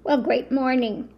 Well, great morning.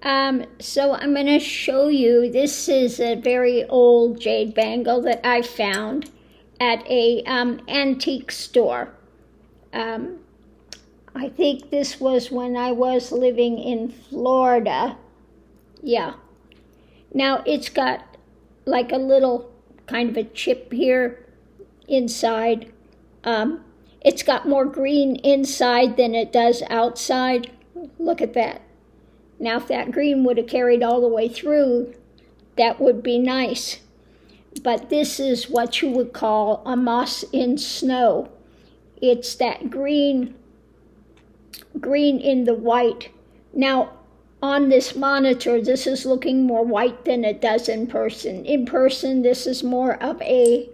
So I'm going to show you, this is a very old jade bangle that I found at a antique store. I think this was when I was living in Florida. Yeah. Now it's got like a little kind of a chip here inside. It's got more green inside than it does outside. Look at that. Now, if that green would have carried all the way through, that would be nice. But this is what you would call a moss in snow. It's that green in the white. Now, on this monitor, this is looking more white than it does in person. In person, this is more of a,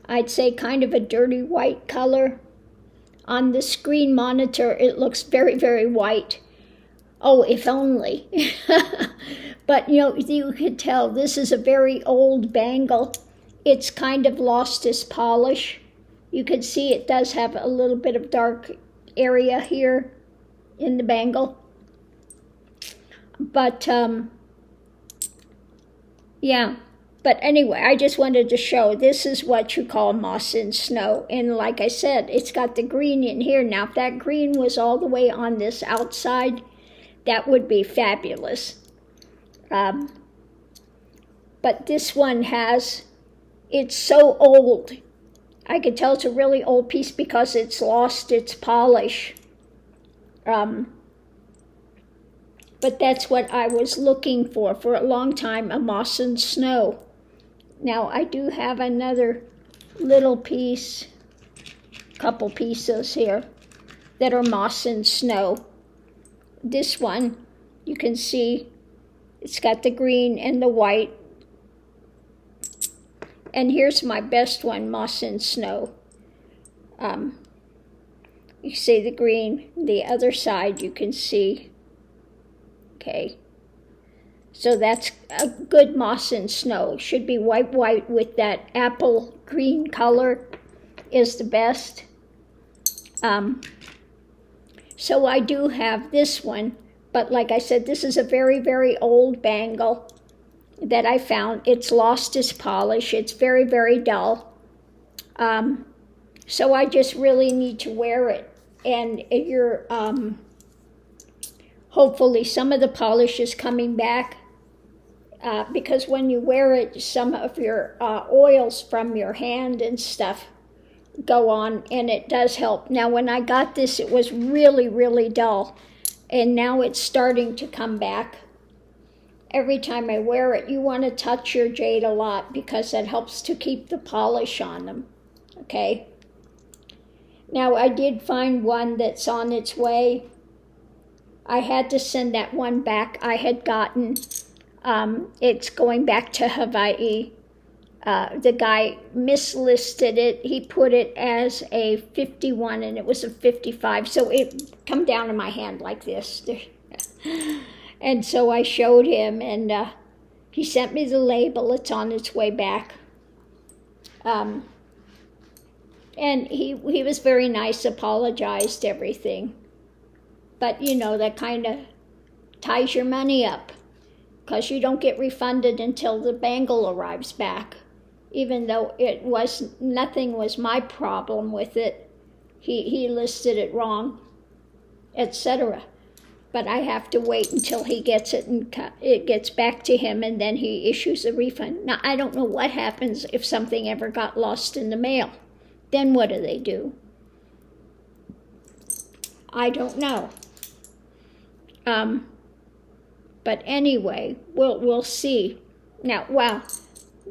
I'd say, kind of a dirty white color. On the screen monitor, it looks very, very white. Oh, if only. But you could tell this is a very old bangle. It's kind of lost its polish. You can see it does have a little bit of dark area here in the bangle. But, yeah. But anyway, I just wanted to show this is what you call moss in snow. And like I said, it's got the green in here. Now, if that green was all the way on this outside, that would be fabulous. But this one it's so old. I could tell it's a really old piece because it's lost its polish. But that's what I was looking for a long time, a moss and snow. Now I do have another little piece, couple pieces here that are moss and snow. This one, you can see it's got the green and the white. And here's my best one, moss and snow. You see the green, the other side you can see. Okay. So that's a good moss and snow. Should be white with that apple green color is the best. So I do have this one, but like I said, this is a very, very old bangle that I found. It's lost its polish. It's very, very dull. So I just really need to wear it. And hopefully some of the polish is coming back because when you wear it, some of your oils from your hand and stuff go on, and it does help. Now, when I got this, it was really, really dull, and now it's starting to come back. Every time I wear it, you want to touch your jade a lot because that helps to keep the polish on them, okay? Now, I did find one that's on its way. I had to send that one back I had gotten. It's going back to Hawaii. The guy mislisted it. He put it as a 51 and it was a 55. So it come down in my hand like this. And so I showed him and he sent me the label. It's on its way back. And he was very nice, apologized, everything. But that kind of ties your money up because you don't get refunded until the bangle arrives back. Even though nothing was my problem with it, he listed it wrong, etc. But I have to wait until he gets it and it gets back to him, and then he issues a refund. Now, I don't know what happens if something ever got lost in the mail. Then what do they do? I don't know. But anyway, we'll see. Now, wow.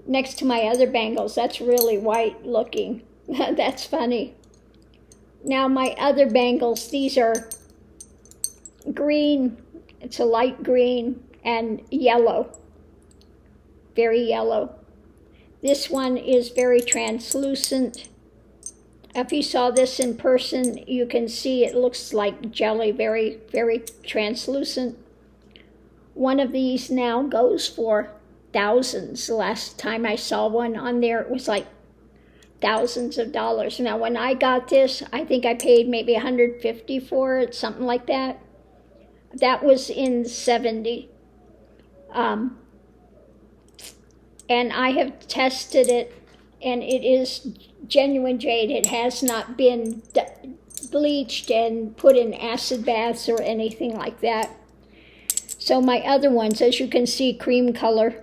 Next to my other bangles, that's really white looking. That's funny. Now my other bangles, these are green. It's a light green and yellow. Very yellow. This one is very translucent. If you saw this in person, you can see it looks like jelly, very, very translucent. One of these now goes for thousands. The last time I saw one on there, it was like thousands of dollars. Now, when I got this, I think I paid maybe $150 for it, something like that. That was in the 70s. And I have tested it, and it is genuine jade. It has not been bleached and put in acid baths or anything like that. So my other ones, as you can see, cream color,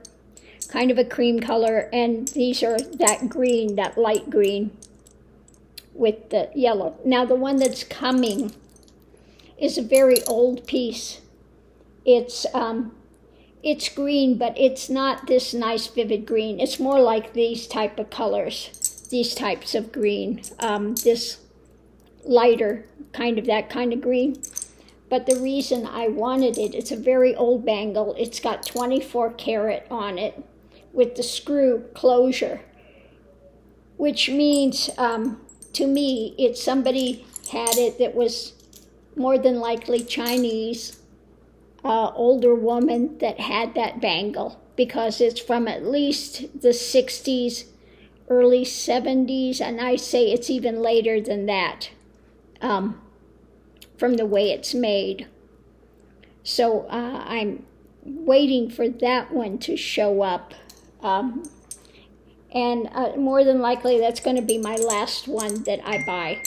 kind of a cream color, and these are that green, that light green with the yellow. Now the one that's coming is a very old piece. It's green, but it's not this nice vivid green. It's more like these type of colors, these types of green, this lighter kind of, that kind of green. But the reason I wanted it, it's a very old bangle. It's got 24 karat on it with the screw closure, which means to me, it's somebody had it that was more than likely Chinese, older woman that had that bangle, because it's from at least the 60s, early 70s, and I say it's even later than that, from the way it's made. So I'm waiting for that one to show up, and more than likely that's going to be my last one that I buy.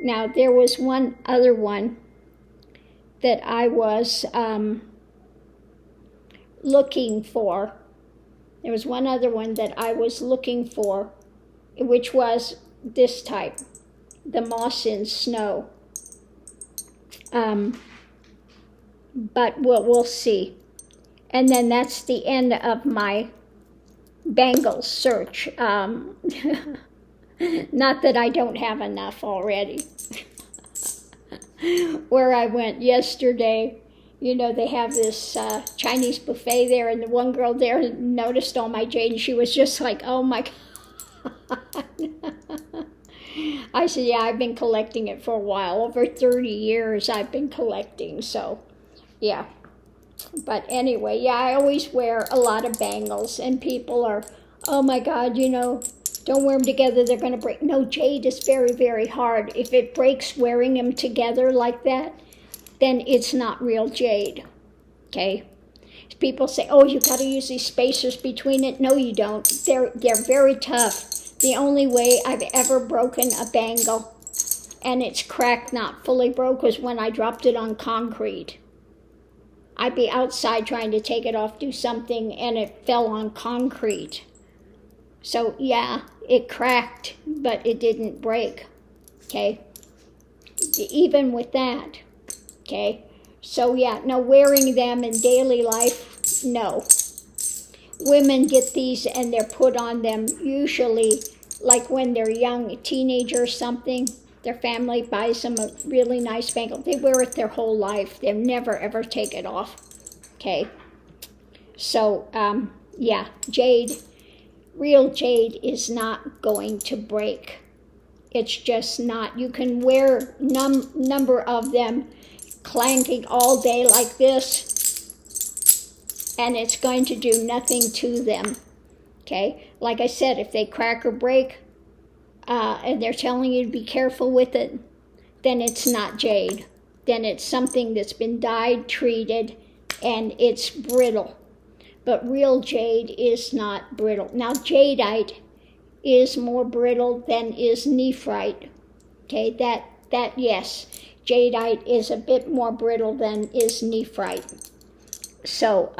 Now there was one other one that I was looking for. There was one other one that I was looking for, which was this type, the moss in snow. But we'll see. And then that's the end of my bangle search. Not that I don't have enough already. Where I went yesterday, you know, they have this Chinese buffet there, and the one girl there noticed all my jade, and she was just like, oh my God. I said, yeah, I've been collecting it for a while. Over 30 years I've been collecting, so yeah. But anyway, yeah, I always wear a lot of bangles, and people are, oh my God, you know, don't wear them together, they're going to break. No, jade is very, very hard. If it breaks wearing them together like that, then it's not real jade, okay? People say, oh, you got to use these spacers between it. No, you don't. They're very tough. The only way I've ever broken a bangle, and it's cracked, not fully broke, was when I dropped it on concrete. I'd be outside trying to take it off, do something, and it fell on concrete. So yeah, it cracked, but it didn't break, okay? Even with that, okay? So yeah, no, wearing them in daily life, no. Women get these and they're put on them usually like when they're young, a teenager or something. Their family buys them a really nice bangle. They wear it their whole life. They'll never ever take it off, okay? So yeah, jade, real jade is not going to break. It's just not. You can wear number of them clanking all day like this, and it's going to do nothing to them, okay? Like I said, if they crack or break, and they're telling you to be careful with it, then it's not jade. Then it's something that's been dyed, treated, and it's brittle. But real jade is not brittle. Now, jadeite is more brittle than is nephrite, okay? That yes, jadeite is a bit more brittle than is nephrite. So,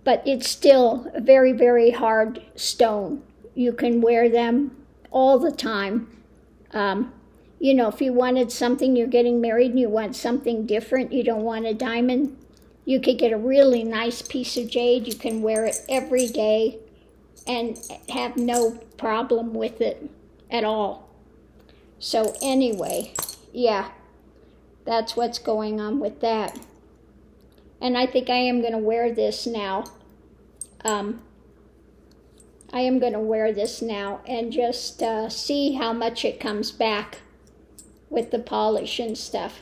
but it's still a very, very hard stone. You can wear them all the time. You know, if you wanted something, you're getting married and you want something different, you don't want a diamond, you could get a really nice piece of jade. You can wear it every day and have no problem with it at all. So anyway, yeah, that's what's going on with that. And I think I am going to wear this now. I am going to wear this now and just see how much it comes back with the polish and stuff.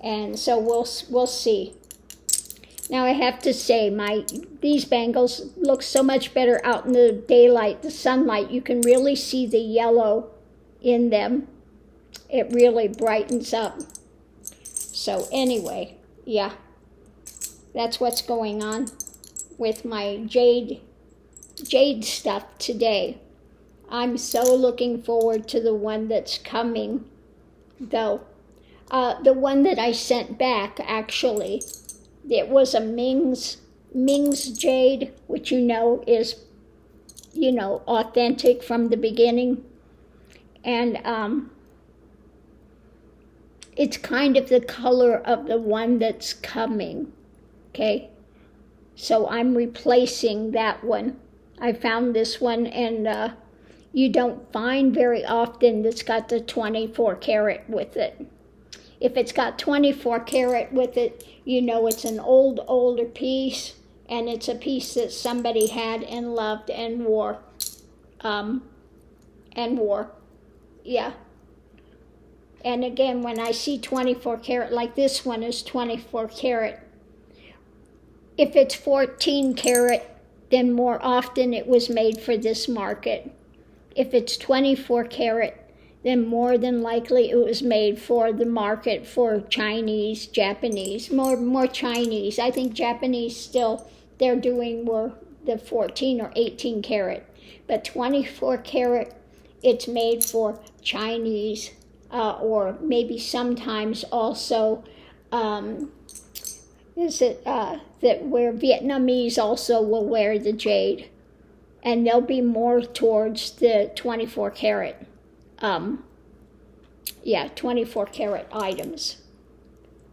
And so we'll see. Now I have to say, these bangles look so much better out in the daylight, the sunlight. You can really see the yellow in them, It really brightens up. So anyway, yeah, that's what's going on with my jade stuff today. I'm so looking forward to the one that's coming, though. The one that I sent back, actually, it was a Ming's jade, which is, authentic from the beginning. And it's kind of the color of the one that's coming, okay? So I'm replacing that one. I found this one, and you don't find very often that's got the 24 karat with it. If it's got 24 karat with it, it's an older piece, and it's a piece that somebody had and loved and wore. Yeah. And again, when I see 24 karat, like this one is 24 karat. If it's 14 karat, then more often it was made for this market. If it's 24 karat, then more than likely it was made for the market for Chinese, Japanese, more Chinese. I think Japanese still, they're doing more the 14 or 18 karat. But 24 karat, it's made for Chinese, or maybe sometimes also, that where Vietnamese also will wear the jade. And they'll be more towards the 24 karat. 24 karat items.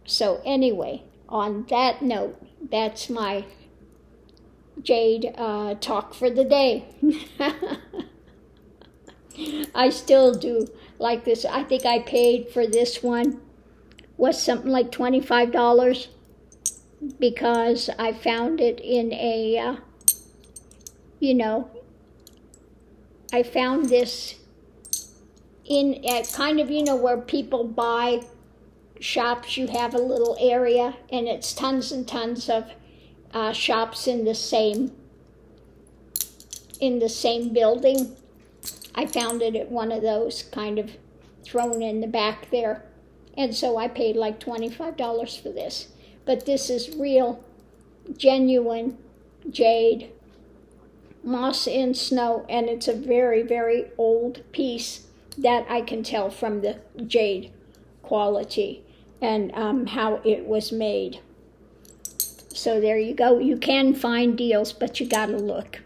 So anyway, on that note, that's my jade talk for the day. I still do like this. I think I paid for this one was something like $25 because I found it in a, I found this in a kind of, where people buy shops. You have a little area, and it's tons and tons of shops in the same building. I found it at one of those, kind of thrown in the back there, and so I paid like $25 for this. But this is real, genuine jade, moss in snow, and it's a very, very old piece. That I can tell from the jade quality and how it was made. So there you go. You can find deals, but you gotta look.